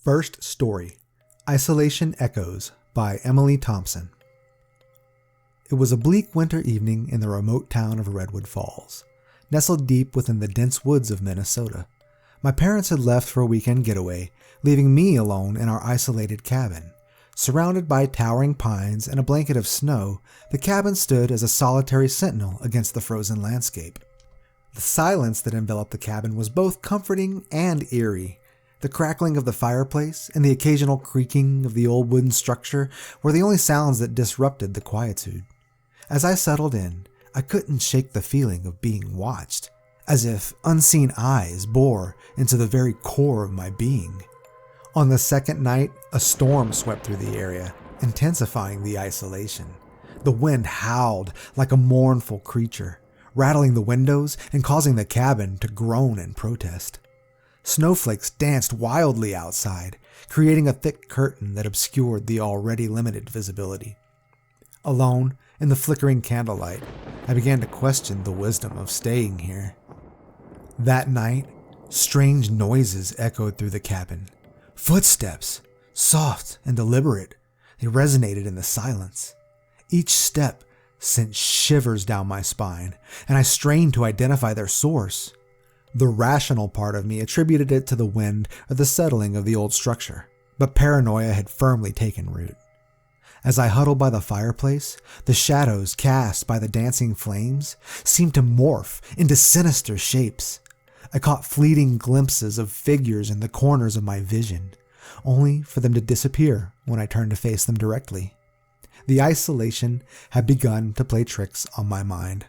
First story, Isolation Echoes by Emily Thompson. It was a bleak winter evening in the remote town of Redwood Falls, nestled deep within the dense woods of Minnesota. My parents had left for a weekend getaway, leaving me alone in our isolated cabin. Surrounded by towering pines and a blanket of snow, the cabin stood as a solitary sentinel against the frozen landscape. The silence that enveloped the cabin was both comforting and eerie. The crackling of the fireplace and the occasional creaking of the old wooden structure were the only sounds that disrupted the quietude. As I settled in, I couldn't shake the feeling of being watched, as if unseen eyes bore into the very core of my being. On the second night, a storm swept through the area, intensifying the isolation. The wind howled like a mournful creature, rattling the windows and causing the cabin to groan in protest. Snowflakes danced wildly outside, creating a thick curtain that obscured the already limited visibility. Alone, in the flickering candlelight, I began to question the wisdom of staying here. That night, strange noises echoed through the cabin. Footsteps, soft and deliberate, they resonated in the silence. Each step sent shivers down my spine, and I strained to identify their source. The rational part of me attributed it to the wind or the settling of the old structure, but paranoia had firmly taken root. As I huddled by the fireplace, the shadows cast by the dancing flames seemed to morph into sinister shapes. I caught fleeting glimpses of figures in the corners of my vision, only for them to disappear when I turned to face them directly. The isolation had begun to play tricks on my mind.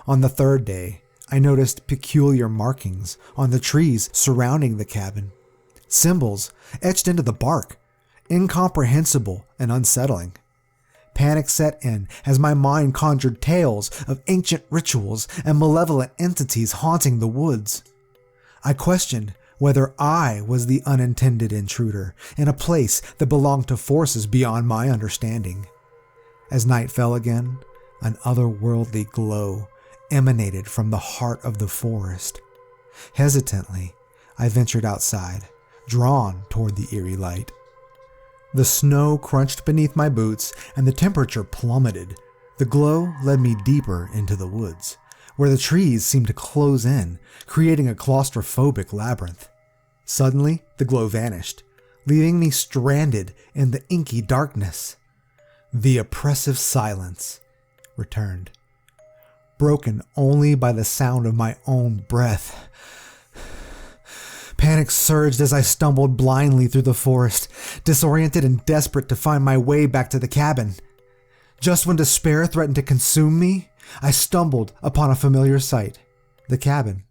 On the third day, I noticed peculiar markings on the trees surrounding the cabin. Symbols etched into the bark, incomprehensible and unsettling. Panic set in as my mind conjured tales of ancient rituals and malevolent entities haunting the woods. I questioned whether I was the unintended intruder in a place that belonged to forces beyond my understanding. As night fell again, an otherworldly glow emanated from the heart of the forest. Hesitantly, I ventured outside, drawn toward the eerie light. The snow crunched beneath my boots and the temperature plummeted. The glow led me deeper into the woods, where the trees seemed to close in, creating a claustrophobic labyrinth. Suddenly, the glow vanished, leaving me stranded in the inky darkness. The oppressive silence returned, broken only by the sound of my own breath. Panic surged as I stumbled blindly through the forest, disoriented and desperate to find my way back to the cabin. Just when despair threatened to consume me, I stumbled upon a familiar sight, the cabin,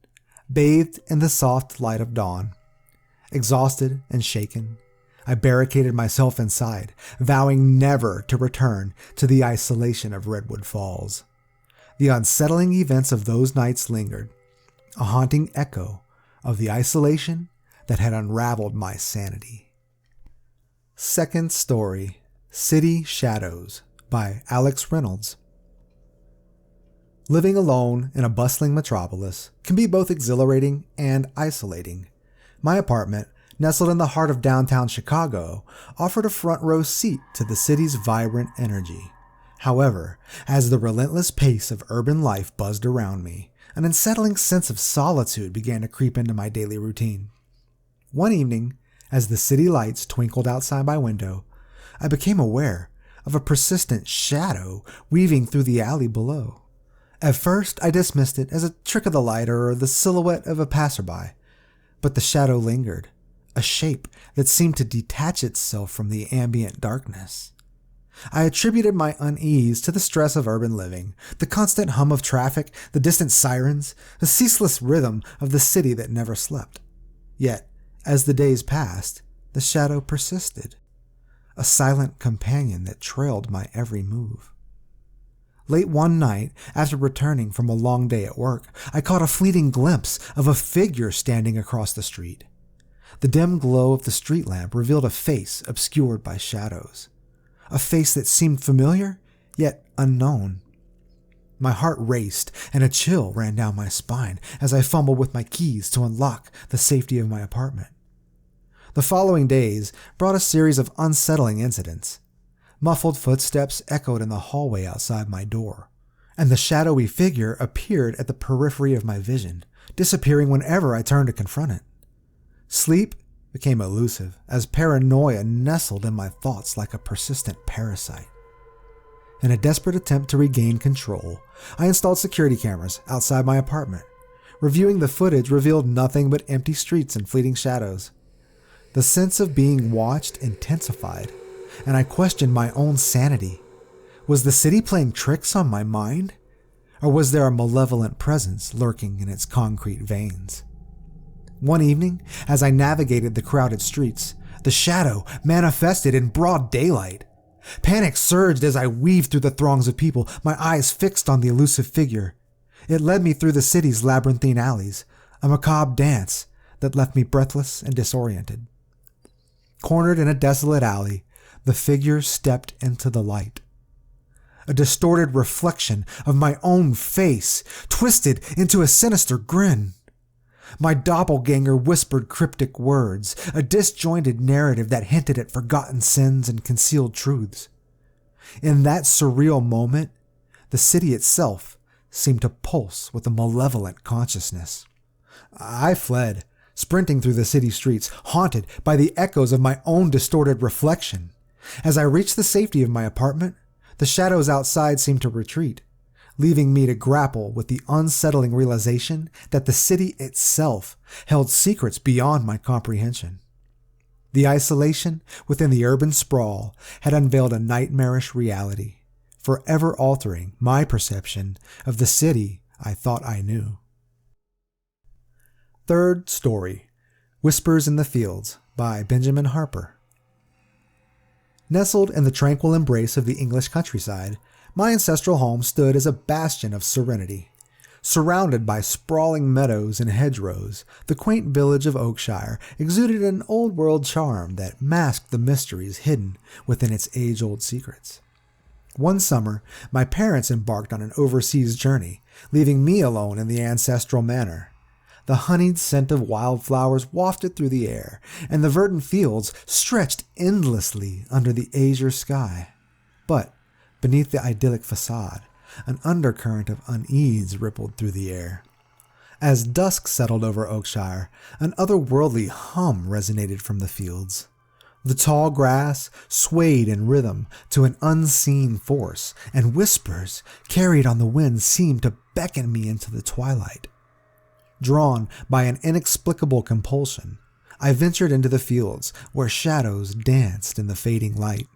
bathed in the soft light of dawn. Exhausted and shaken, I barricaded myself inside, vowing never to return to the isolation of Redwood Falls. The unsettling events of those nights lingered, a haunting echo of the isolation that had unraveled my sanity. Second story, City Shadows by Reynolds. Living alone in a bustling metropolis can be both exhilarating and isolating. My apartment, nestled in the heart of downtown Chicago, offered a front row seat to the city's vibrant energy. However, as the relentless pace of urban life buzzed around me, an unsettling sense of solitude began to creep into my daily routine. One evening, as the city lights twinkled outside my window, I became aware of a persistent shadow weaving through the alley below. At first, I dismissed it as a trick of the light or the silhouette of a passerby. But the shadow lingered, a shape that seemed to detach itself from the ambient darkness. I attributed my unease to the stress of urban living, the constant hum of traffic, the distant sirens, the ceaseless rhythm of the city that never slept. Yet, as the days passed, the shadow persisted, a silent companion that trailed my every move. Late one night, after returning from a long day at work, I caught a fleeting glimpse of a figure standing across the street. The dim glow of the street lamp revealed a face obscured by shadows. A face that seemed familiar, yet unknown. My heart raced, and a chill ran down my spine as I fumbled with my keys to unlock the safety of my apartment. The following days brought a series of unsettling incidents. Muffled footsteps echoed in the hallway outside my door, and the shadowy figure appeared at the periphery of my vision, disappearing whenever I turned to confront it. Sleep became elusive as paranoia nestled in my thoughts like a persistent parasite. In a desperate attempt to regain control, I installed security cameras outside my apartment. Reviewing the footage revealed nothing but empty streets and fleeting shadows. The sense of being watched intensified, and I questioned my own sanity. Was the city playing tricks on my mind? Or was there a malevolent presence lurking in its concrete veins? One evening, as I navigated the crowded streets, the shadow manifested in broad daylight. Panic surged as I weaved through the throngs of people, my eyes fixed on the elusive figure. It led me through the city's labyrinthine alleys, a macabre dance that left me breathless and disoriented. Cornered in a desolate alley, the figure stepped into the light. A distorted reflection of my own face, twisted into a sinister grin. My doppelganger whispered cryptic words, a disjointed narrative that hinted at forgotten sins and concealed truths. In that surreal moment, the city itself seemed to pulse with a malevolent consciousness. I fled, sprinting through the city streets, haunted by the echoes of my own distorted reflection. As I reached the safety of my apartment, the shadows outside seemed to retreat, leaving me to grapple with the unsettling realization that the city itself held secrets beyond my comprehension. The isolation within the urban sprawl had unveiled a nightmarish reality, forever altering my perception of the city I thought I knew. Third story, Whispers in the Fields by Benjamin Harper. Nestled in the tranquil embrace of the English countryside, my ancestral home stood as a bastion of serenity. Surrounded by sprawling meadows and hedgerows, the quaint village of Oakshire exuded an old-world charm that masked the mysteries hidden within its age-old secrets. One summer, my parents embarked on an overseas journey, leaving me alone in the ancestral manor. The honeyed scent of wildflowers wafted through the air, and the verdant fields stretched endlessly under the azure sky. But beneath the idyllic facade, an undercurrent of unease rippled through the air. As dusk settled over Oakshire, an otherworldly hum resonated from the fields. The tall grass swayed in rhythm to an unseen force, and whispers carried on the wind seemed to beckon me into the twilight. Drawn by an inexplicable compulsion, I ventured into the fields where shadows danced in the fading light.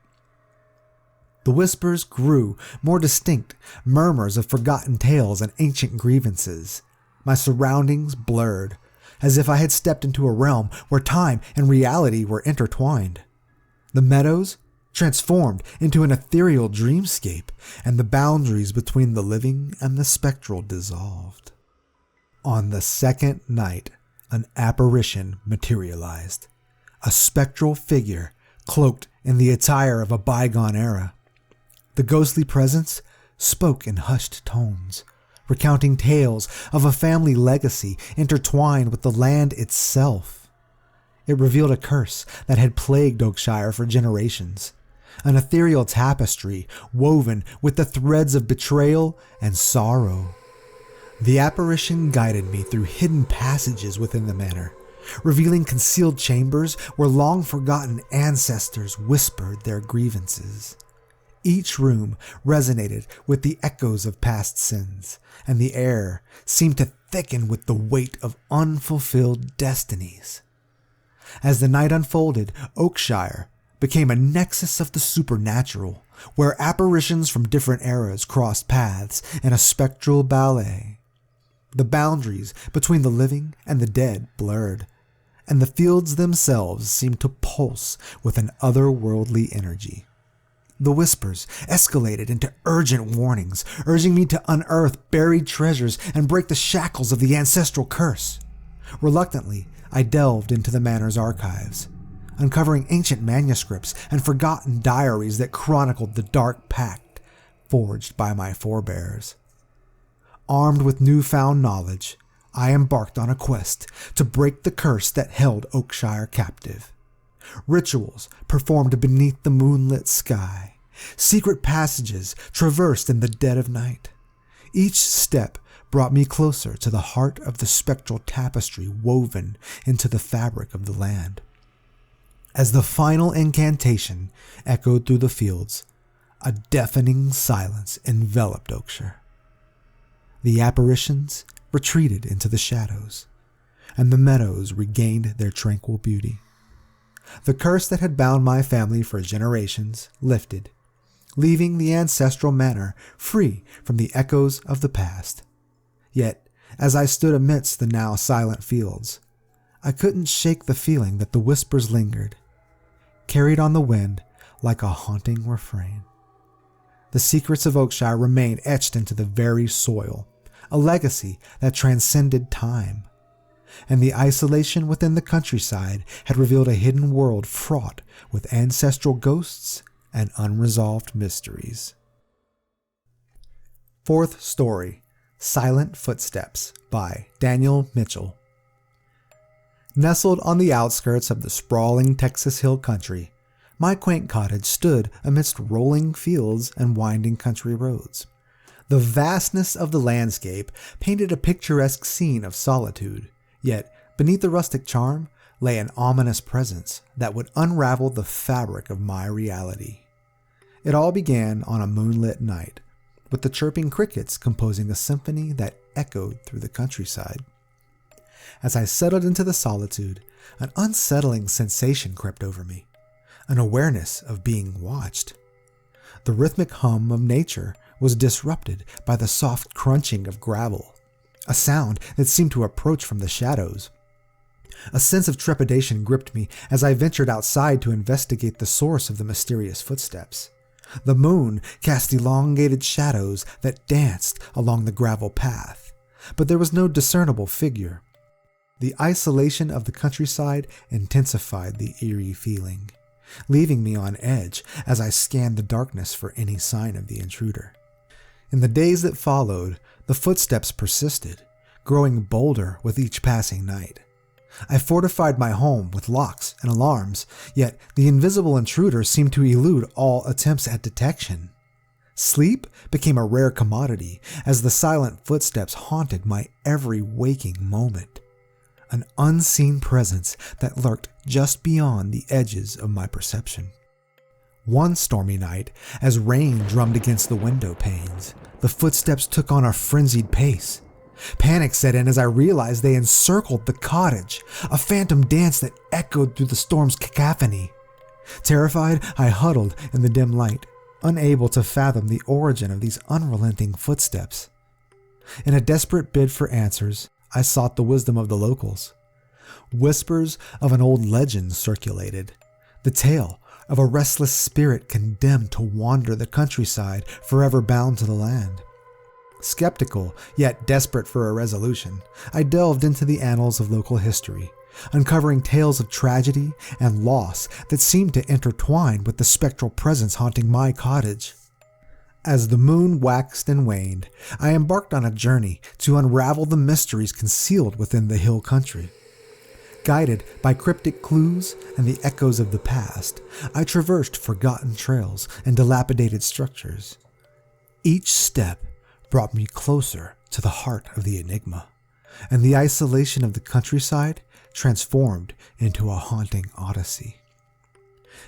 The whispers grew more distinct, murmurs of forgotten tales and ancient grievances. My surroundings blurred, as if I had stepped into a realm where time and reality were intertwined. The meadows transformed into an ethereal dreamscape, and the boundaries between the living and the spectral dissolved. On the second night, an apparition materialized, a spectral figure cloaked in the attire of a bygone era. The ghostly presence spoke in hushed tones, recounting tales of a family legacy intertwined with the land itself. It revealed a curse that had plagued Oakshire for generations, an ethereal tapestry woven with the threads of betrayal and sorrow. The apparition guided me through hidden passages within the manor, revealing concealed chambers where long-forgotten ancestors whispered their grievances. Each room resonated with the echoes of past sins, and the air seemed to thicken with the weight of unfulfilled destinies. As the night unfolded, Oakshire became a nexus of the supernatural, where apparitions from different eras crossed paths in a spectral ballet. The boundaries between the living and the dead blurred, and the fields themselves seemed to pulse with an otherworldly energy. The whispers escalated into urgent warnings, urging me to unearth buried treasures and break the shackles of the ancestral curse. Reluctantly, I delved into the manor's archives, uncovering ancient manuscripts and forgotten diaries that chronicled the dark pact forged by my forebears. Armed with newfound knowledge, I embarked on a quest to break the curse that held Oakshire captive. rituals performed beneath the moonlit sky, secret passages traversed in the dead of night. Each step brought me closer to the heart of the spectral tapestry woven into the fabric of the land. As the final incantation echoed through the fields, a deafening silence enveloped Oakshire. The apparitions retreated into the shadows, and the meadows regained their tranquil beauty. The curse that had bound my family for generations lifted, leaving the ancestral manor free from the echoes of the past. Yet, as I stood amidst the now silent fields, I couldn't shake the feeling that the whispers lingered, carried on the wind like a haunting refrain. The secrets of Oakshire remained etched into the very soil, a legacy that transcended time. And the isolation within the countryside had revealed a hidden world fraught with ancestral ghosts and unresolved mysteries. Fourth story, Silent Footsteps by Daniel Mitchell. Nestled on the outskirts of the sprawling Texas Hill Country, my quaint cottage stood amidst rolling fields and winding country roads. The vastness of the landscape painted a picturesque scene of solitude, yet beneath the rustic charm lay an ominous presence that would unravel the fabric of my reality. It all began on a moonlit night, with the chirping crickets composing a symphony that echoed through the countryside. As I settled into the solitude, an unsettling sensation crept over me, an awareness of being watched. The rhythmic hum of nature was disrupted by the soft crunching of gravel, a sound that seemed to approach from the shadows. A sense of trepidation gripped me as I ventured outside to investigate the source of the mysterious footsteps. The moon cast elongated shadows that danced along the gravel path, but there was no discernible figure. The isolation of the countryside intensified the eerie feeling, leaving me on edge as I scanned the darkness for any sign of the intruder. In the days that followed, the footsteps persisted, growing bolder with each passing night. I fortified my home with locks and alarms, yet the invisible intruder seemed to elude all attempts at detection. Sleep became a rare commodity as the silent footsteps haunted my every waking moment, an unseen presence that lurked just beyond the edges of my perception. One stormy night, as rain drummed against the window panes, the footsteps took on a frenzied pace. Panic set in as I realized they encircled the cottage, a phantom dance that echoed through the storm's cacophony. Terrified, I huddled in the dim light, unable to fathom the origin of these unrelenting footsteps. In a desperate bid for answers, I sought the wisdom of the locals. Whispers of an old legend circulated, the tale of a restless spirit condemned to wander the countryside, forever bound to the land. Skeptical, yet desperate for a resolution, I delved into the annals of local history, uncovering tales of tragedy and loss that seemed to intertwine with the spectral presence haunting my cottage. As the moon waxed and waned, I embarked on a journey to unravel the mysteries concealed within the hill country. Guided by cryptic clues and the echoes of the past, I traversed forgotten trails and dilapidated structures. Each step brought me closer to the heart of the enigma, and the isolation of the countryside transformed into a haunting odyssey.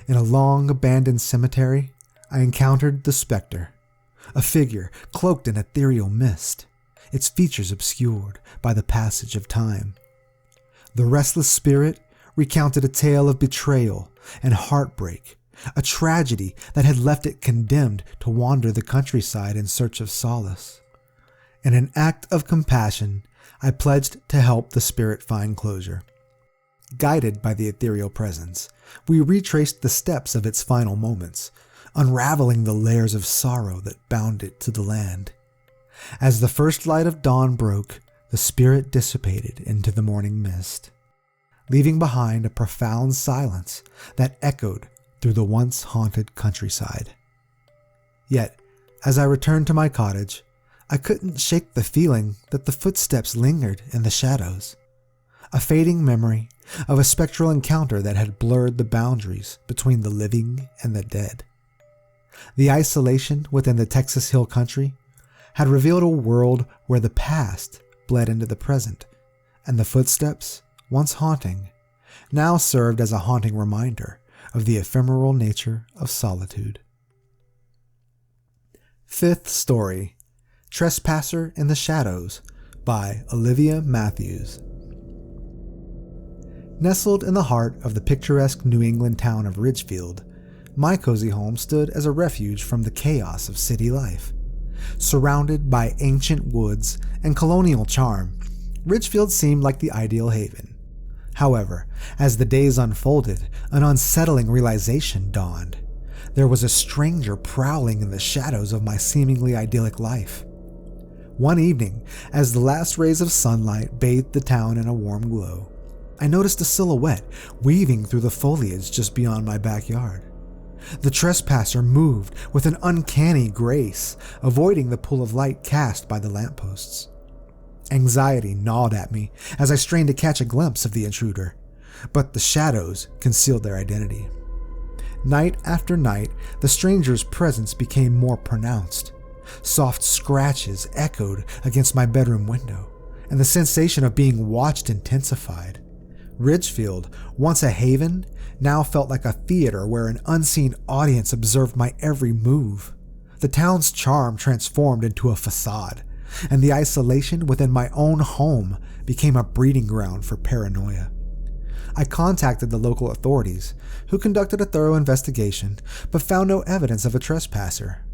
In a long abandoned cemetery, I encountered the specter, a figure cloaked in ethereal mist, its features obscured by the passage of time. The restless spirit recounted a tale of betrayal and heartbreak, a tragedy that had left it condemned to wander the countryside in search of solace. In an act of compassion, I pledged to help the spirit find closure. Guided by the ethereal presence, we retraced the steps of its final moments, unraveling the layers of sorrow that bound it to the land. As the first light of dawn broke, the spirit dissipated into the morning mist, leaving behind a profound silence that echoed through the once haunted countryside. Yet, as I returned to my cottage, I couldn't shake the feeling that the footsteps lingered in the shadows. a fading memory of a spectral encounter that had blurred the boundaries between the living and the dead. The isolation within the Texas Hill Country had revealed a world where the past bled into the present, and the footsteps, once haunting, now served as a haunting reminder of the ephemeral nature of solitude. Fifth story, Trespasser in the Shadows by Olivia Matthews. Nestled in the heart of the picturesque New England town of Ridgefield, my cozy home stood as a refuge from the chaos of city life. Surrounded by ancient woods and colonial charm, Ridgefield seemed like the ideal haven. However, as the days unfolded, an unsettling realization dawned. There was a stranger prowling in the shadows of my seemingly idyllic life. One evening, as the last rays of sunlight bathed the town in a warm glow, I noticed a silhouette weaving through the foliage just beyond my backyard. The trespasser moved with an uncanny grace, avoiding the pool of light cast by the lampposts. Anxiety gnawed at me as I strained to catch a glimpse of the intruder, but the shadows concealed their identity. Night after night, the stranger's presence became more pronounced. Soft scratches echoed against my bedroom window, and the sensation of being watched intensified. Ridgefield, once a haven, now felt like a theater where an unseen audience observed my every move. The town's charm transformed into a facade, and the isolation within my own home became a breeding ground for paranoia. I contacted the local authorities, who conducted a thorough investigation, but found no evidence of a trespasser.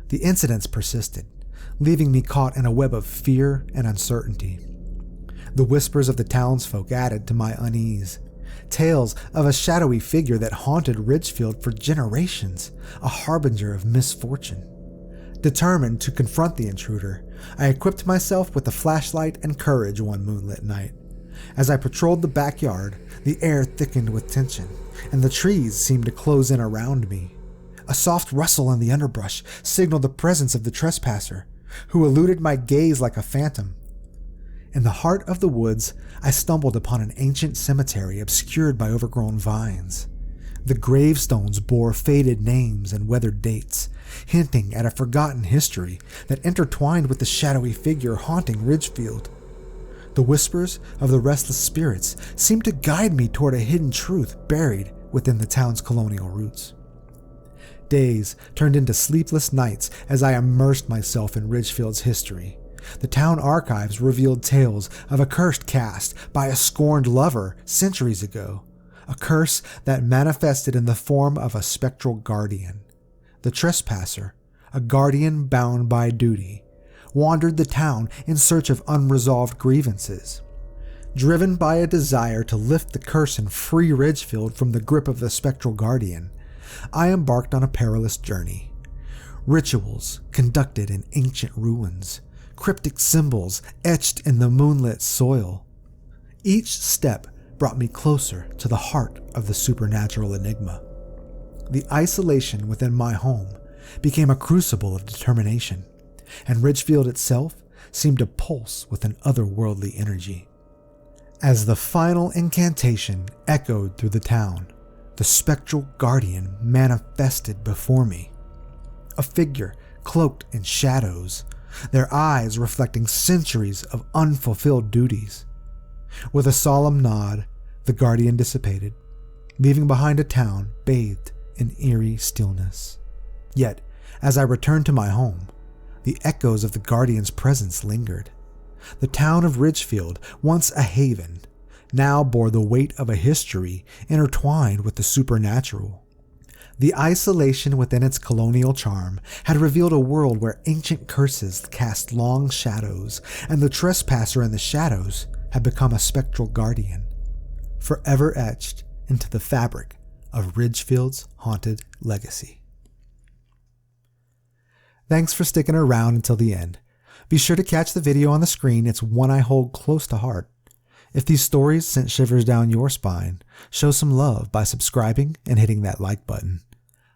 The incidents persisted, leaving me caught in a web of fear and uncertainty. The whispers of the townsfolk added to my unease. Tales of a shadowy figure that haunted Ridgefield for generations, a harbinger of misfortune. Determined to confront the intruder, I equipped myself with a flashlight and courage one moonlit night. As I patrolled the backyard, the air thickened with tension, and the trees seemed to close in around me. A soft rustle in the underbrush signaled the presence of the trespasser, who eluded my gaze like a phantom. In the heart of the woods, I stumbled upon an ancient cemetery obscured by overgrown vines. The gravestones bore faded names and weathered dates, hinting at a forgotten history that intertwined with the shadowy figure haunting Ridgefield. The whispers of the restless spirits seemed to guide me toward a hidden truth buried within the town's colonial roots. Days turned into sleepless nights as I immersed myself in Ridgefield's history. The town archives revealed tales of a cursed cast by a scorned lover centuries ago, a curse that manifested in the form of a spectral guardian. The trespasser, a guardian bound by duty, wandered the town in search of unresolved grievances. Driven by a desire to lift the curse and free Ridgefield from the grip of the spectral guardian, I embarked on a perilous journey. Rituals conducted in ancient ruins, cryptic symbols etched in the moonlit soil. Each step brought me closer to the heart of the supernatural enigma. The isolation within my home became a crucible of determination, and Ridgefield itself seemed to pulse with an otherworldly energy. As the final incantation echoed through the town, the spectral guardian manifested before me. A figure cloaked in shadows, their eyes reflecting centuries of unfulfilled duties. With a solemn nod, the guardian dissipated, leaving behind a town bathed in eerie stillness. Yet, as I returned to my home, the echoes of the guardian's presence lingered. The town of Ridgefield, once a haven, now bore the weight of a history intertwined with the supernatural. The isolation within its colonial charm had revealed a world where ancient curses cast long shadows, and the trespasser in the shadows had become a spectral guardian, forever etched into the fabric of Ridgefield's haunted legacy. Thanks for sticking around until the end. Be sure to catch the video on the screen, it's one I hold close to heart. If these stories sent shivers down your spine, show some love by subscribing and hitting that like button.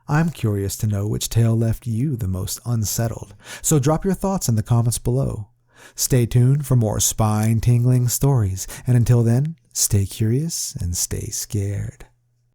I'm curious to know which tale left you the most unsettled, so drop your thoughts in the comments below. Stay tuned for more spine-tingling stories, and until then, Stay curious and stay scared.